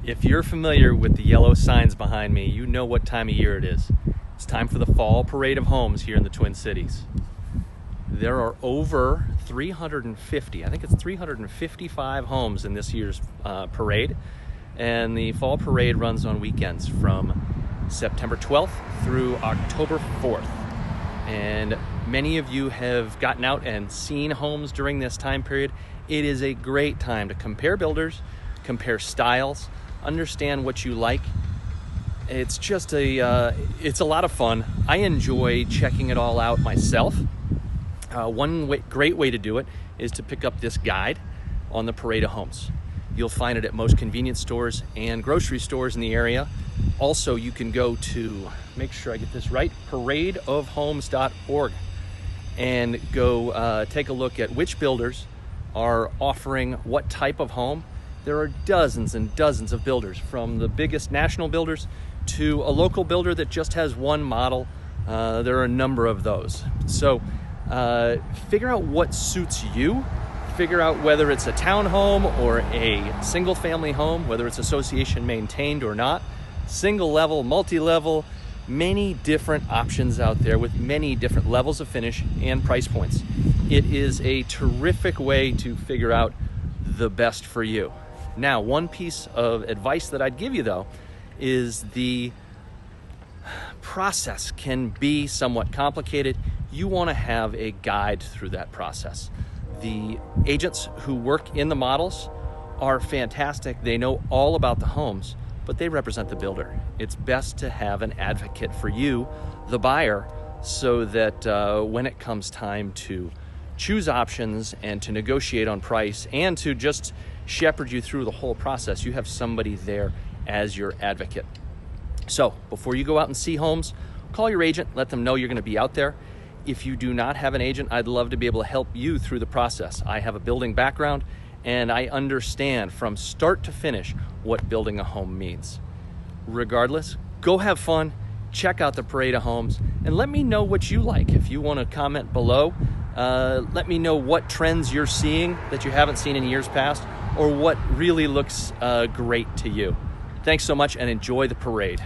If you're familiar with the yellow signs behind me, you know what time of year it is. It's time for the Fall Parade of Homes here in the Twin Cities. There are over 350, I think it's 355 homes in this year's parade. And the Fall Parade runs on weekends from September 12th through October 4th. And many of you have gotten out and seen homes during this time period. It is a great time to compare builders, compare styles, understand what you like. It's just it's a lot of fun. I enjoy checking it all out myself. Great way to do it is to pick up this guide on the Parade of Homes. You'll find it at most convenience stores and grocery stores in the area. Also, you can go to, make sure I get this right, paradeofhomes.org and go take a look at which builders are offering what type of home. There are dozens and dozens of builders, from the biggest national builders to a local builder that just has one model. There are a number of those. So figure out what suits you. Figure out whether it's a townhome or a single family home, whether it's association maintained or not. Single level, multi-level, many different options out there with many different levels of finish and price points. It is a terrific way to figure out the best for you. Now, one piece of advice that I'd give you though is the process can be somewhat complicated. You want to have a guide through that process. The agents who work in the models are fantastic. They know all about the homes, but they represent the builder. It's best to have an advocate for you, the buyer, so that when it comes time to choose options and to negotiate on price and to just shepherd you through the whole process, you have somebody there as your advocate. So before you go out and see homes, call your agent, let them know you're going to be out there. If you do not have an agent, I'd love to be able to help you through the process. I have a building background and I understand from start to finish what building a home means. Regardless, go have fun, check out the Parade of Homes, and let me know what you like. If you want to comment below, let me know what trends you're seeing that you haven't seen in years past, or what really looks great to you. Thanks so much and enjoy the parade.